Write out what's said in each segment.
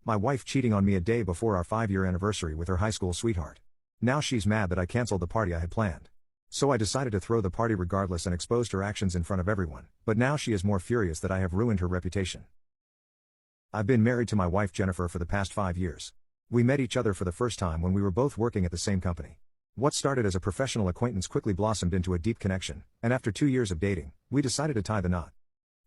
My wife cheating on me a day before our 5-year anniversary with her high school sweetheart. Now she's mad that I canceled the party I had planned. So I decided to throw the party regardless and exposed her actions in front of everyone, but now she is more furious that I have ruined her reputation. I've been married to my wife Jennifer for the past 5 years. We met each other for the first time when we were both working at the same company. What started as a professional acquaintance quickly blossomed into a deep connection, and after 2 years of dating, we decided to tie the knot.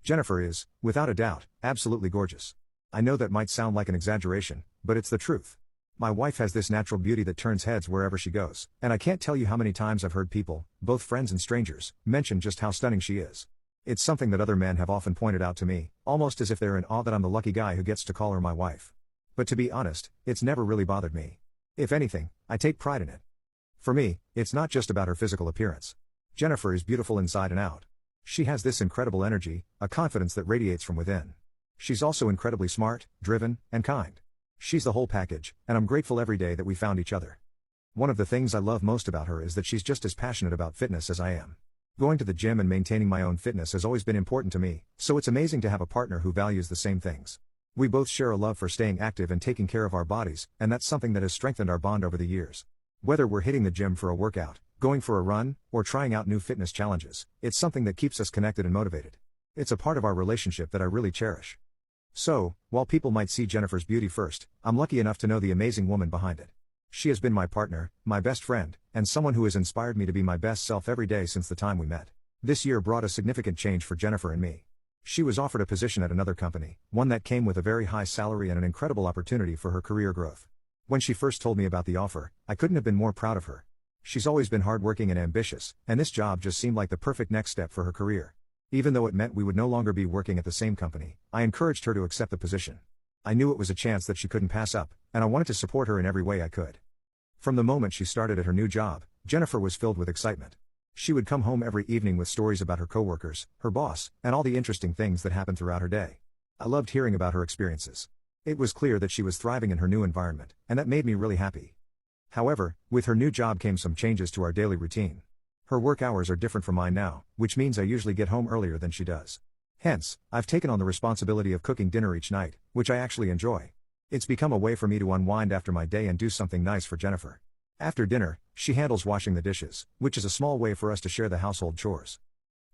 Jennifer is, without a doubt, absolutely gorgeous. I know that might sound like an exaggeration, but it's the truth. My wife has this natural beauty that turns heads wherever she goes, and I can't tell you how many times I've heard people, both friends and strangers, mention just how stunning she is. It's something that other men have often pointed out to me, almost as if they're in awe that I'm the lucky guy who gets to call her my wife. But to be honest, it's never really bothered me. If anything, I take pride in it. For me, it's not just about her physical appearance. Jennifer is beautiful inside and out. She has this incredible energy, a confidence that radiates from within. She's also incredibly smart, driven, and kind. She's the whole package, and I'm grateful every day that we found each other. One of the things I love most about her is that she's just as passionate about fitness as I am. Going to the gym and maintaining my own fitness has always been important to me, so it's amazing to have a partner who values the same things. We both share a love for staying active and taking care of our bodies, and that's something that has strengthened our bond over the years. Whether we're hitting the gym for a workout, going for a run, or trying out new fitness challenges, it's something that keeps us connected and motivated. It's a part of our relationship that I really cherish. So, while people might see Jennifer's beauty first, I'm lucky enough to know the amazing woman behind it. She has been my partner, my best friend, and someone who has inspired me to be my best self every day since the time we met. This year brought a significant change for Jennifer and me. She was offered a position at another company, one that came with a very high salary and an incredible opportunity for her career growth. When she first told me about the offer, I couldn't have been more proud of her. She's always been hardworking and ambitious, and this job just seemed like the perfect next step for her career. Even though it meant we would no longer be working at the same company, I encouraged her to accept the position. I knew it was a chance that she couldn't pass up, and I wanted to support her in every way I could. From the moment she started at her new job, Jennifer was filled with excitement. She would come home every evening with stories about her coworkers, her boss, and all the interesting things that happened throughout her day. I loved hearing about her experiences. It was clear that she was thriving in her new environment, and that made me really happy. However, with her new job came some changes to our daily routine. Her work hours are different from mine now, which means I usually get home earlier than she does. Hence, I've taken on the responsibility of cooking dinner each night, which I actually enjoy. It's become a way for me to unwind after my day and do something nice for Jennifer. After dinner, she handles washing the dishes, which is a small way for us to share the household chores.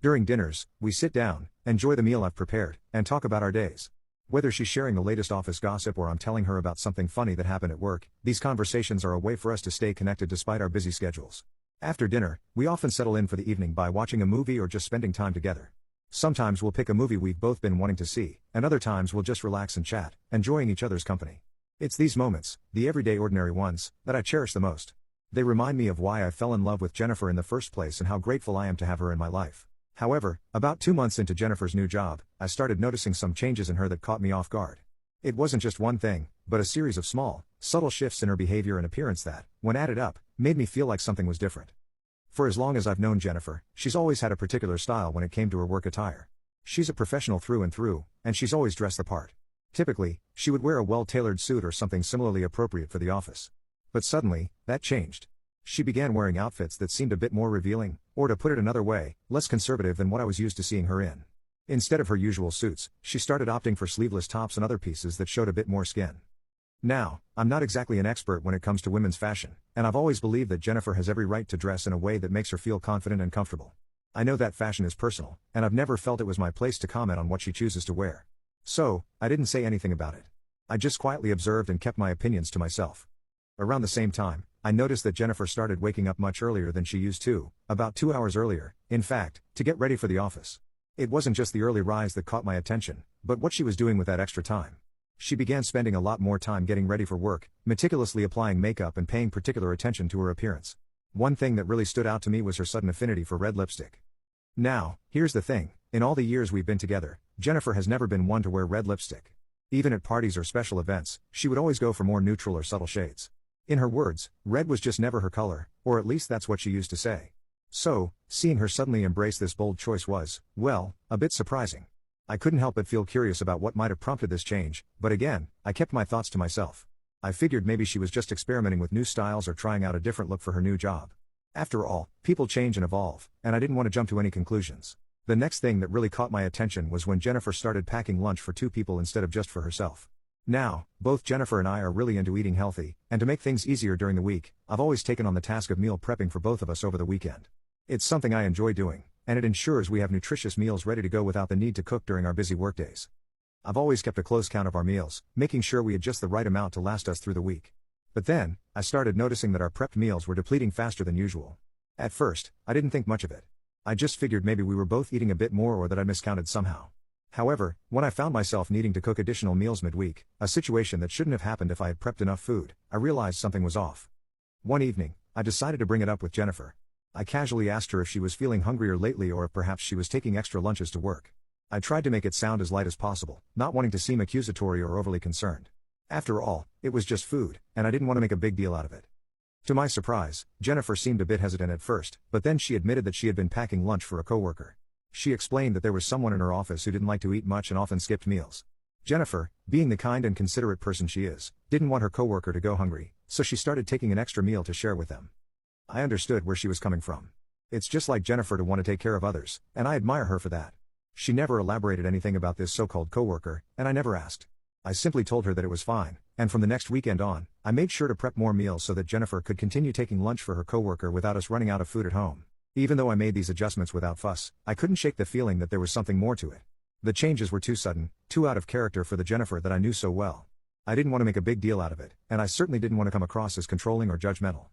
During dinners, we sit down, enjoy the meal I've prepared, and talk about our days. Whether she's sharing the latest office gossip or I'm telling her about something funny that happened at work, these conversations are a way for us to stay connected despite our busy schedules. After dinner, we often settle in for the evening by watching a movie or just spending time together. Sometimes we'll pick a movie we've both been wanting to see, and other times we'll just relax and chat, enjoying each other's company. It's these moments, the everyday ordinary ones, that I cherish the most. They remind me of why I fell in love with Jennifer in the first place and how grateful I am to have her in my life. However, about 2 months into Jennifer's new job, I started noticing some changes in her that caught me off guard. It wasn't just one thing, but a series of small, subtle shifts in her behavior and appearance that, when added up, made me feel like something was different. For as long as I've known Jennifer, she's always had a particular style when it came to her work attire. She's a professional through and through, and she's always dressed the part. Typically, she would wear a well-tailored suit or something similarly appropriate for the office. But suddenly, that changed. She began wearing outfits that seemed a bit more revealing, or to put it another way, less conservative than what I was used to seeing her in. Instead of her usual suits, she started opting for sleeveless tops and other pieces that showed a bit more skin. Now, I'm not exactly an expert when it comes to women's fashion, and I've always believed that Jennifer has every right to dress in a way that makes her feel confident and comfortable. I know that fashion is personal, and I've never felt it was my place to comment on what she chooses to wear. So, I didn't say anything about it. I just quietly observed and kept my opinions to myself. Around the same time, I noticed that Jennifer started waking up much earlier than she used to, about 2 hours earlier, in fact, to get ready for the office. It wasn't just the early rise that caught my attention, but what she was doing with that extra time. She began spending a lot more time getting ready for work, meticulously applying makeup and paying particular attention to her appearance. One thing that really stood out to me was her sudden affinity for red lipstick. Now, here's the thing, in all the years we've been together, Jennifer has never been one to wear red lipstick. Even at parties or special events, she would always go for more neutral or subtle shades. In her words, red was just never her color, or at least that's what she used to say. So, seeing her suddenly embrace this bold choice was, well, a bit surprising. I couldn't help but feel curious about what might have prompted this change, but again, I kept my thoughts to myself. I figured maybe she was just experimenting with new styles or trying out a different look for her new job. After all, people change and evolve, and I didn't want to jump to any conclusions. The next thing that really caught my attention was when Jennifer started packing lunch for 2 people instead of just for herself. Now, both Jennifer and I are really into eating healthy, and to make things easier during the week, I've always taken on the task of meal prepping for both of us over the weekend. It's something I enjoy doing, and it ensures we have nutritious meals ready to go without the need to cook during our busy workdays. I've always kept a close count of our meals, making sure we had just the right amount to last us through the week. But then, I started noticing that our prepped meals were depleting faster than usual. At first, I didn't think much of it. I just figured maybe we were both eating a bit more or that I miscounted somehow. However, when I found myself needing to cook additional meals midweek, a situation that shouldn't have happened if I had prepped enough food, I realized something was off. One evening, I decided to bring it up with Jennifer. I casually asked her if she was feeling hungrier lately or if perhaps she was taking extra lunches to work. I tried to make it sound as light as possible, not wanting to seem accusatory or overly concerned. After all, it was just food, and I didn't want to make a big deal out of it. To my surprise, Jennifer seemed a bit hesitant at first, but then she admitted that she had been packing lunch for a coworker. She explained that there was someone in her office who didn't like to eat much and often skipped meals. Jennifer, being the kind and considerate person she is, didn't want her coworker to go hungry, so she started taking an extra meal to share with them. I understood where she was coming from. It's just like Jennifer to want to take care of others, and I admire her for that. She never elaborated anything about this so-called coworker, and I never asked. I simply told her that it was fine, and from the next weekend on, I made sure to prep more meals so that Jennifer could continue taking lunch for her coworker without us running out of food at home. Even though I made these adjustments without fuss, I couldn't shake the feeling that there was something more to it. The changes were too sudden, too out of character for the Jennifer that I knew so well. I didn't want to make a big deal out of it, and I certainly didn't want to come across as controlling or judgmental.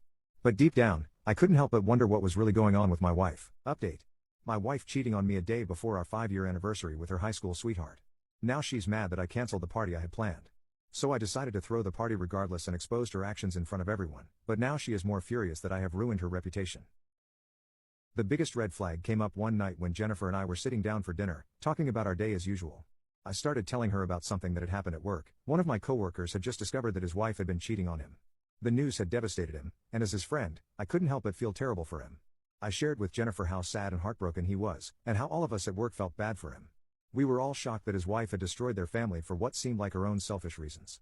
But deep down, I couldn't help but wonder what was really going on with my wife. Update. My wife cheating on me a day before our 5-year anniversary with her high school sweetheart. Now she's mad that I canceled the party I had planned. So I decided to throw the party regardless and exposed her actions in front of everyone, but now she is more furious that I have ruined her reputation. The biggest red flag came up one night when Jennifer and I were sitting down for dinner, talking about our day as usual. I started telling her about something that had happened at work. One of my coworkers had just discovered that his wife had been cheating on him. The news had devastated him, and as his friend, I couldn't help but feel terrible for him. I shared with Jennifer how sad and heartbroken he was, and how all of us at work felt bad for him. We were all shocked that his wife had destroyed their family for what seemed like her own selfish reasons.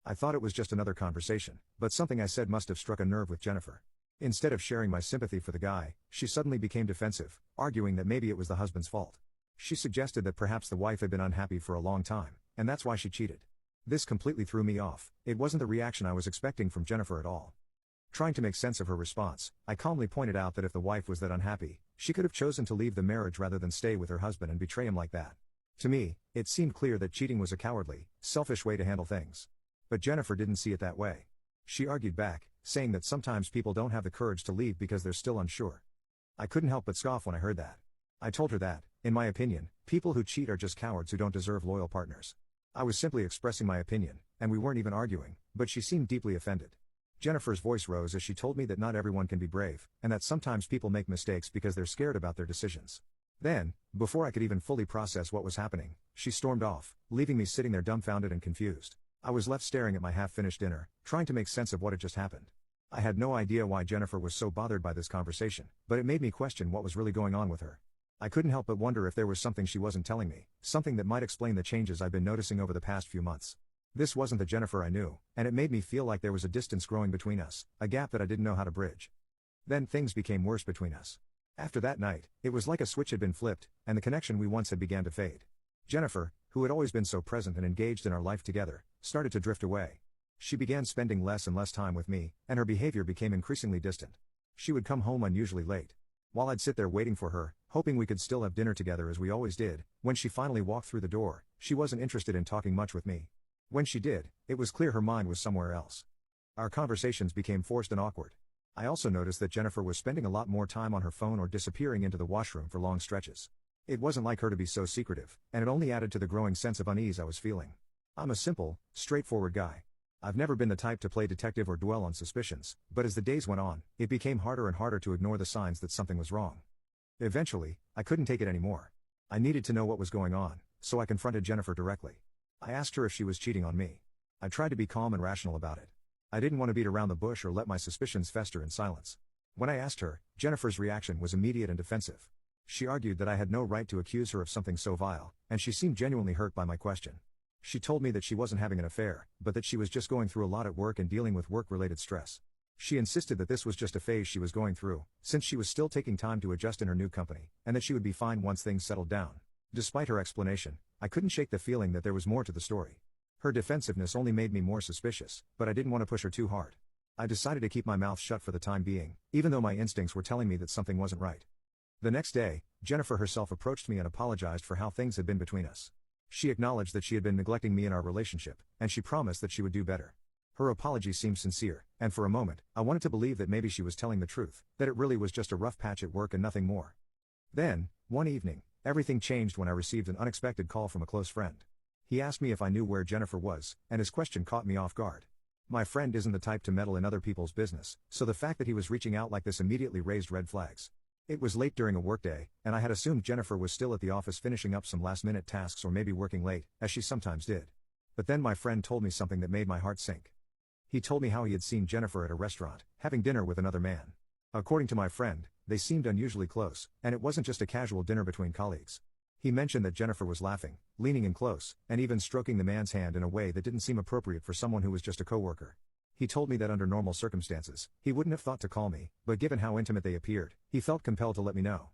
I thought it was just another conversation, but something I said must have struck a nerve with Jennifer. Instead of sharing my sympathy for the guy, she suddenly became defensive, arguing that maybe it was the husband's fault. She suggested that perhaps the wife had been unhappy for a long time, and that's why she cheated. This completely threw me off. It wasn't the reaction I was expecting from Jennifer at all. Trying to make sense of her response, I calmly pointed out that if the wife was that unhappy, she could have chosen to leave the marriage rather than stay with her husband and betray him like that. To me, it seemed clear that cheating was a cowardly, selfish way to handle things. But Jennifer didn't see it that way. She argued back, saying that sometimes people don't have the courage to leave because they're still unsure. I couldn't help but scoff when I heard that. I told her that, in my opinion, people who cheat are just cowards who don't deserve loyal partners. I was simply expressing my opinion, and we weren't even arguing, but she seemed deeply offended. Jennifer's voice rose as she told me that not everyone can be brave, and that sometimes people make mistakes because they're scared about their decisions. Then, before I could even fully process what was happening, she stormed off, leaving me sitting there dumbfounded and confused. I was left staring at my half-finished dinner, trying to make sense of what had just happened. I had no idea why Jennifer was so bothered by this conversation, but it made me question what was really going on with her. I couldn't help but wonder if there was something she wasn't telling me, something that might explain the changes I've been noticing over the past few months. This wasn't the Jennifer I knew, and it made me feel like there was a distance growing between us, a gap that I didn't know how to bridge. Then things became worse between us. After that night, it was like a switch had been flipped, and the connection we once had began to fade. Jennifer, who had always been so present and engaged in our life together, started to drift away. She began spending less and less time with me, and her behavior became increasingly distant. She would come home unusually late. While I'd sit there waiting for her, hoping we could still have dinner together as we always did, when she finally walked through the door, she wasn't interested in talking much with me. When she did, it was clear her mind was somewhere else. Our conversations became forced and awkward. I also noticed that Jennifer was spending a lot more time on her phone or disappearing into the washroom for long stretches. It wasn't like her to be so secretive, and it only added to the growing sense of unease I was feeling. I'm a simple, straightforward guy. I've never been the type to play detective or dwell on suspicions, but as the days went on, it became harder and harder to ignore the signs that something was wrong. Eventually, I couldn't take it anymore. I needed to know what was going on, so I confronted Jennifer directly. I asked her if she was cheating on me. I tried to be calm and rational about it. I didn't want to beat around the bush or let my suspicions fester in silence. When I asked her, Jennifer's reaction was immediate and defensive. She argued that I had no right to accuse her of something so vile, and she seemed genuinely hurt by my question. She told me that she wasn't having an affair, but that she was just going through a lot at work and dealing with work-related stress. She insisted that this was just a phase she was going through, since she was still taking time to adjust in her new company, and that she would be fine once things settled down. Despite her explanation, I couldn't shake the feeling that there was more to the story. Her defensiveness only made me more suspicious, but I didn't want to push her too hard. I decided to keep my mouth shut for the time being, even though my instincts were telling me that something wasn't right. The next day, Jennifer herself approached me and apologized for how things had been between us. She acknowledged that she had been neglecting me in our relationship, and she promised that she would do better. Her apology seemed sincere, and for a moment, I wanted to believe that maybe she was telling the truth, that it really was just a rough patch at work and nothing more. Then, one evening, everything changed when I received an unexpected call from a close friend. He asked me if I knew where Jennifer was, and his question caught me off guard. My friend isn't the type to meddle in other people's business, so the fact that he was reaching out like this immediately raised red flags. It was late during a workday, and I had assumed Jennifer was still at the office finishing up some last-minute tasks or maybe working late, as she sometimes did. But then my friend told me something that made my heart sink. He told me how he had seen Jennifer at a restaurant, having dinner with another man. According to my friend, they seemed unusually close, and it wasn't just a casual dinner between colleagues. He mentioned that Jennifer was laughing, leaning in close, and even stroking the man's hand in a way that didn't seem appropriate for someone who was just a coworker. He told me that under normal circumstances, he wouldn't have thought to call me, but given how intimate they appeared, he felt compelled to let me know.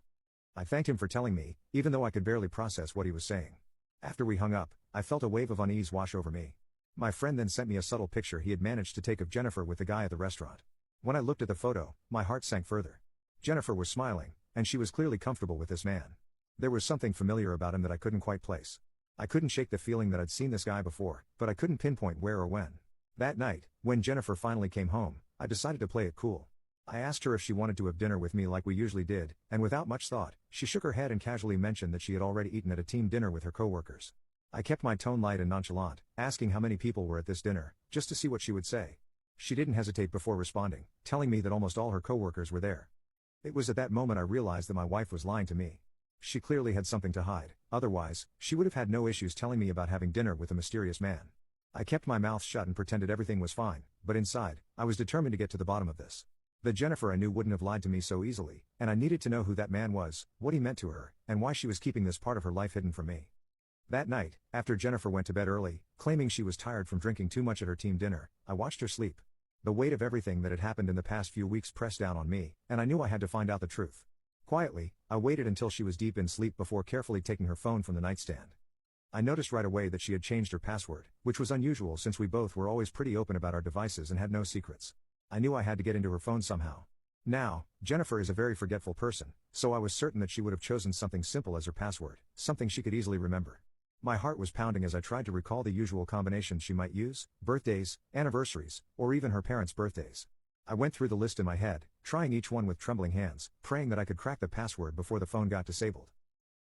I thanked him for telling me, even though I could barely process what he was saying. After we hung up, I felt a wave of unease wash over me. My friend then sent me a subtle picture he had managed to take of Jennifer with the guy at the restaurant. When I looked at the photo, my heart sank further. Jennifer was smiling, and she was clearly comfortable with this man. There was something familiar about him that I couldn't quite place. I couldn't shake the feeling that I'd seen this guy before, but I couldn't pinpoint where or when. That night, when Jennifer finally came home, I decided to play it cool. I asked her if she wanted to have dinner with me like we usually did, and without much thought, she shook her head and casually mentioned that she had already eaten at a team dinner with her coworkers. I kept my tone light and nonchalant, asking how many people were at this dinner, just to see what she would say. She didn't hesitate before responding, telling me that almost all her coworkers were there. It was at that moment I realized that my wife was lying to me. She clearly had something to hide, otherwise, she would have had no issues telling me about having dinner with a mysterious man. I kept my mouth shut and pretended everything was fine, but inside, I was determined to get to the bottom of this. The Jennifer I knew wouldn't have lied to me so easily, and I needed to know who that man was, what he meant to her, and why she was keeping this part of her life hidden from me. That night, after Jennifer went to bed early, claiming she was tired from drinking too much at her team dinner, I watched her sleep. The weight of everything that had happened in the past few weeks pressed down on me, and I knew I had to find out the truth. Quietly, I waited until she was deep in sleep before carefully taking her phone from the nightstand. I noticed right away that she had changed her password, which was unusual since we both were always pretty open about our devices and had no secrets. I knew I had to get into her phone somehow. Now, Jennifer is a very forgetful person, so I was certain that she would have chosen something simple as her password, something she could easily remember. My heart was pounding as I tried to recall the usual combinations she might use: birthdays, anniversaries, or even her parents' birthdays. I went through the list in my head, trying each one with trembling hands, praying that I could crack the password before the phone got disabled.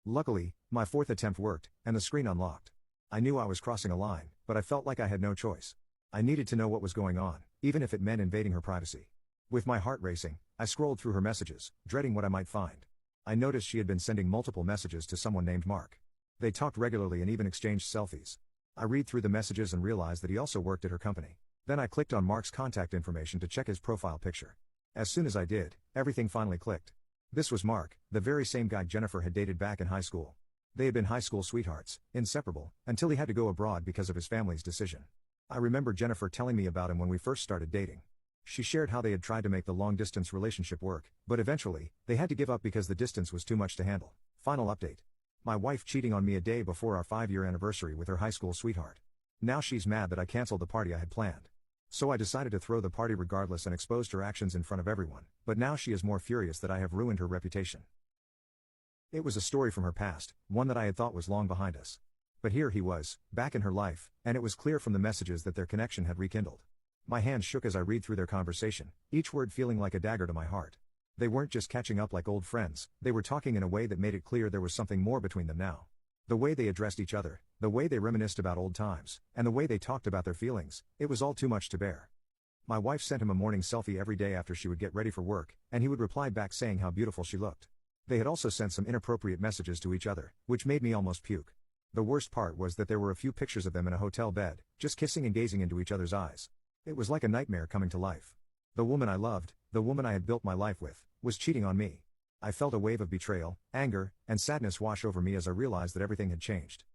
Luckily, my fourth attempt worked, and the screen unlocked. I knew I was crossing a line, but I felt like I had no choice. I needed to know what was going on, even if it meant invading her privacy. With my heart racing, I scrolled through her messages, dreading what I might find. I noticed she had been sending multiple messages to someone named Mark. They talked regularly and even exchanged selfies. I read through the messages and realized that he also worked at her company. Then I clicked on Mark's contact information to check his profile picture. As soon as I did, everything finally clicked. This was Mark, the very same guy Jennifer had dated back in high school. They had been high school sweethearts, inseparable, until he had to go abroad because of his family's decision. I remember Jennifer telling me about him when we first started dating. She shared how they had tried to make the long-distance relationship work, but eventually, they had to give up because the distance was too much to handle. Final update. My wife cheating on me a day before our 5-year anniversary with her high school sweetheart. Now she's mad that I canceled the party I had planned. So I decided to throw the party regardless and exposed her actions in front of everyone, but now she is more furious that I have ruined her reputation. It was a story from her past, one that I had thought was long behind us. But here he was, back in her life, and it was clear from the messages that their connection had rekindled. My hands shook as I read through their conversation, each word feeling like a dagger to my heart. They weren't just catching up like old friends, they were talking in a way that made it clear there was something more between them now. The way they addressed each other, the way they reminisced about old times, and the way they talked about their feelings, it was all too much to bear. My wife sent him a morning selfie every day after she would get ready for work, and he would reply back saying how beautiful she looked. They had also sent some inappropriate messages to each other, which made me almost puke. The worst part was that there were a few pictures of them in a hotel bed, just kissing and gazing into each other's eyes. It was like a nightmare coming to life. The woman I loved, the woman I had built my life with, was cheating on me. I felt a wave of betrayal, anger, and sadness wash over me as I realized that everything had changed.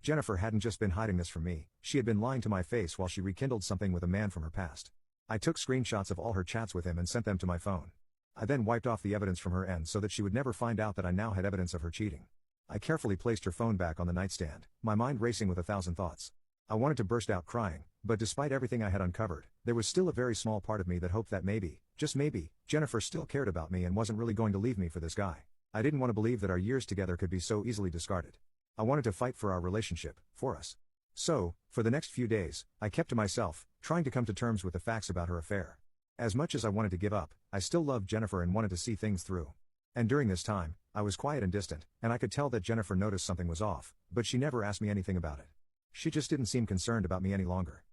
Jennifer hadn't just been hiding this from me, she had been lying to my face while she rekindled something with a man from her past. I took screenshots of all her chats with him and sent them to my phone. I then wiped off the evidence from her end so that she would never find out that I now had evidence of her cheating. I carefully placed her phone back on the nightstand, my mind racing with 1,000 thoughts. I wanted to burst out crying, but despite everything I had uncovered, there was still a very small part of me that hoped that maybe, just maybe, Jennifer still cared about me and wasn't really going to leave me for this guy. I didn't want to believe that our years together could be so easily discarded. I wanted to fight for our relationship, for us. So, for the next few days, I kept to myself, trying to come to terms with the facts about her affair. As much as I wanted to give up, I still loved Jennifer and wanted to see things through. And during this time, I was quiet and distant, and I could tell that Jennifer noticed something was off, but she never asked me anything about it. She just didn't seem concerned about me any longer.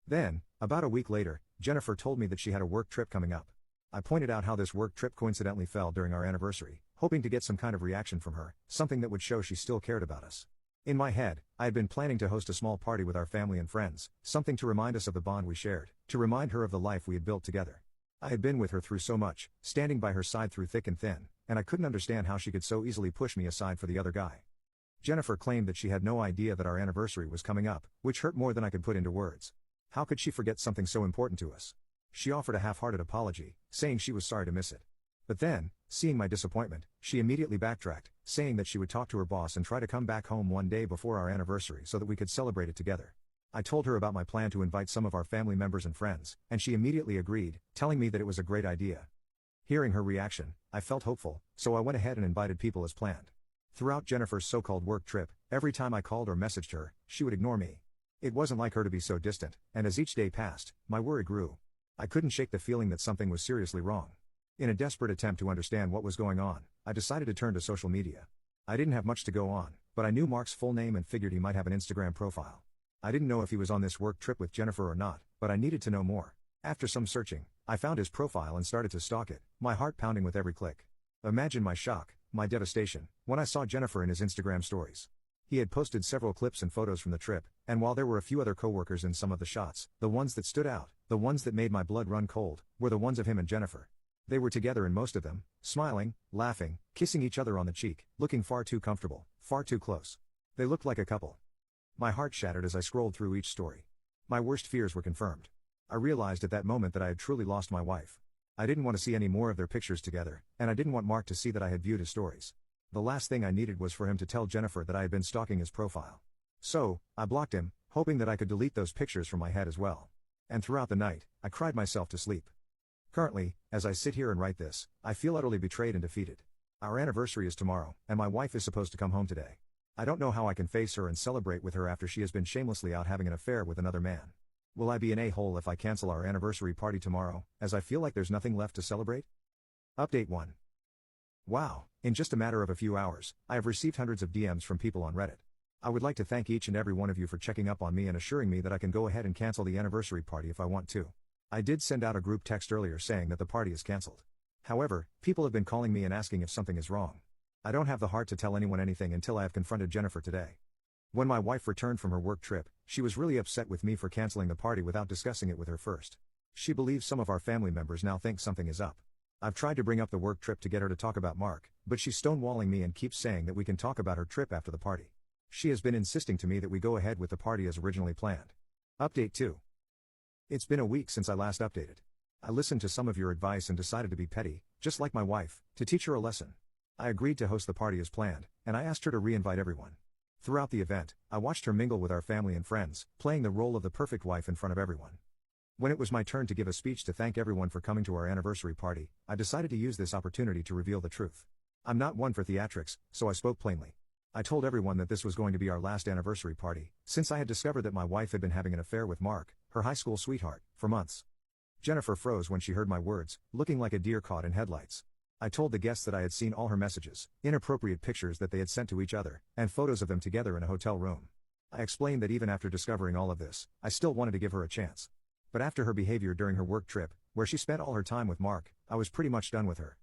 Then, about a week later, Jennifer told me that she had a work trip coming up. I pointed out how this work trip coincidentally fell during our anniversary, hoping to get some kind of reaction from her, something that would show she still cared about us. In my head, I had been planning to host a small party with our family and friends, something to remind us of the bond we shared, to remind her of the life we had built together. I had been with her through so much, standing by her side through thick and thin, and I couldn't understand how she could so easily push me aside for the other guy. Jennifer claimed that she had no idea that our anniversary was coming up, which hurt more than I could put into words. How could she forget something so important to us? She offered a half-hearted apology, saying she was sorry to miss it. But then, seeing my disappointment, she immediately backtracked, saying that she would talk to her boss and try to come back home one day before our anniversary so that we could celebrate it together. I told her about my plan to invite some of our family members and friends, and she immediately agreed, telling me that it was a great idea. Hearing her reaction, I felt hopeful, so I went ahead and invited people as planned. Throughout Jennifer's so-called work trip, every time I called or messaged her, she would ignore me. It wasn't like her to be so distant, and as each day passed, my worry grew. I couldn't shake the feeling that something was seriously wrong. In a desperate attempt to understand what was going on, I decided to turn to social media. I didn't have much to go on, but I knew Mark's full name and figured he might have an Instagram profile. I didn't know if he was on this work trip with Jennifer or not, but I needed to know more. After some searching, I found his profile and started to stalk it, my heart pounding with every click. Imagine my shock, my devastation, when I saw Jennifer in his Instagram stories. He had posted several clips and photos from the trip, and while there were a few other coworkers in some of the shots, the ones that stood out, the ones that made my blood run cold, were the ones of him and Jennifer. They were together in most of them, smiling, laughing, kissing each other on the cheek, looking far too comfortable, far too close. They looked like a couple. My heart shattered as I scrolled through each story. My worst fears were confirmed. I realized at that moment that I had truly lost my wife. I didn't want to see any more of their pictures together, and I didn't want Mark to see that I had viewed his stories. The last thing I needed was for him to tell Jennifer that I had been stalking his profile. So, I blocked him, hoping that I could delete those pictures from my head as well. And throughout the night, I cried myself to sleep. Currently, as I sit here and write this, I feel utterly betrayed and defeated. Our anniversary is tomorrow, and my wife is supposed to come home today. I don't know how I can face her and celebrate with her after she has been shamelessly out having an affair with another man. Will I be an a-hole if I cancel our anniversary party tomorrow, as I feel like there's nothing left to celebrate? Update 1. Wow, in just a matter of a few hours, I have received hundreds of DMs from people on Reddit. I would like to thank each and every one of you for checking up on me and assuring me that I can go ahead and cancel the anniversary party if I want to. I did send out a group text earlier saying that the party is cancelled. However, people have been calling me and asking if something is wrong. I don't have the heart to tell anyone anything until I have confronted Jennifer today. When my wife returned from her work trip, she was really upset with me for canceling the party without discussing it with her first. She believes some of our family members now think something is up. I've tried to bring up the work trip to get her to talk about Mark, but she's stonewalling me and keeps saying that we can talk about her trip after the party. She has been insisting to me that we go ahead with the party as originally planned. Update 2. It's been a week since I last updated. I listened to some of your advice and decided to be petty, just like my wife, to teach her a lesson. I agreed to host the party as planned, and I asked her to re-invite everyone. Throughout the event, I watched her mingle with our family and friends, playing the role of the perfect wife in front of everyone. When it was my turn to give a speech to thank everyone for coming to our anniversary party, I decided to use this opportunity to reveal the truth. I'm not one for theatrics, so I spoke plainly. I told everyone that this was going to be our last anniversary party, since I had discovered that my wife had been having an affair with Mark, her high school sweetheart, for months. Jennifer froze when she heard my words, looking like a deer caught in headlights. I told the guests that I had seen all her messages, inappropriate pictures that they had sent to each other, and photos of them together in a hotel room. I explained that even after discovering all of this, I still wanted to give her a chance. But after her behavior during her work trip, where she spent all her time with Mark, I was pretty much done with her.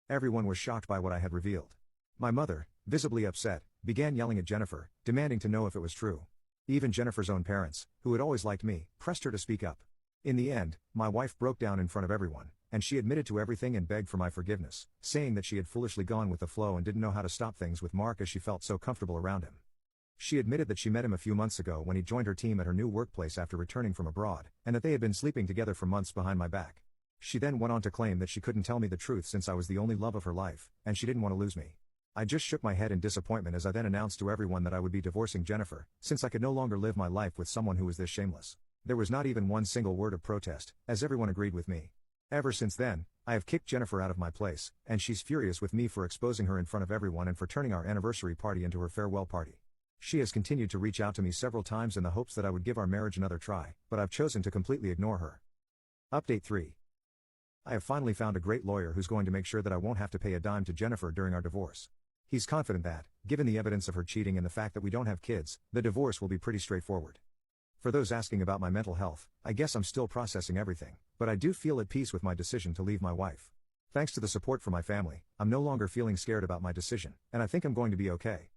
Everyone was shocked by what I had revealed. My mother, visibly upset, began yelling at Jennifer, demanding to know if it was true. Even Jennifer's own parents, who had always liked me, pressed her to speak up. In the end, my wife broke down in front of everyone, and she admitted to everything and begged for my forgiveness, saying that she had foolishly gone with the flow and didn't know how to stop things with Mark as she felt so comfortable around him. She admitted that she met him a few months ago when he joined her team at her new workplace after returning from abroad, and that they had been sleeping together for months behind my back. She then went on to claim that she couldn't tell me the truth since I was the only love of her life, and she didn't want to lose me. I just shook my head in disappointment as I then announced to everyone that I would be divorcing Jennifer, since I could no longer live my life with someone who was this shameless. There was not even one single word of protest, as everyone agreed with me. Ever since then, I have kicked Jennifer out of my place, and she's furious with me for exposing her in front of everyone and for turning our anniversary party into her farewell party. She has continued to reach out to me several times in the hopes that I would give our marriage another try, but I've chosen to completely ignore her. Update 3. I have finally found a great lawyer who's going to make sure that I won't have to pay a dime to Jennifer during our divorce. He's confident that, given the evidence of her cheating and the fact that we don't have kids, the divorce will be pretty straightforward. For those asking about my mental health, I guess I'm still processing everything, but I do feel at peace with my decision to leave my wife. Thanks to the support from my family, I'm no longer feeling scared about my decision, and I think I'm going to be okay.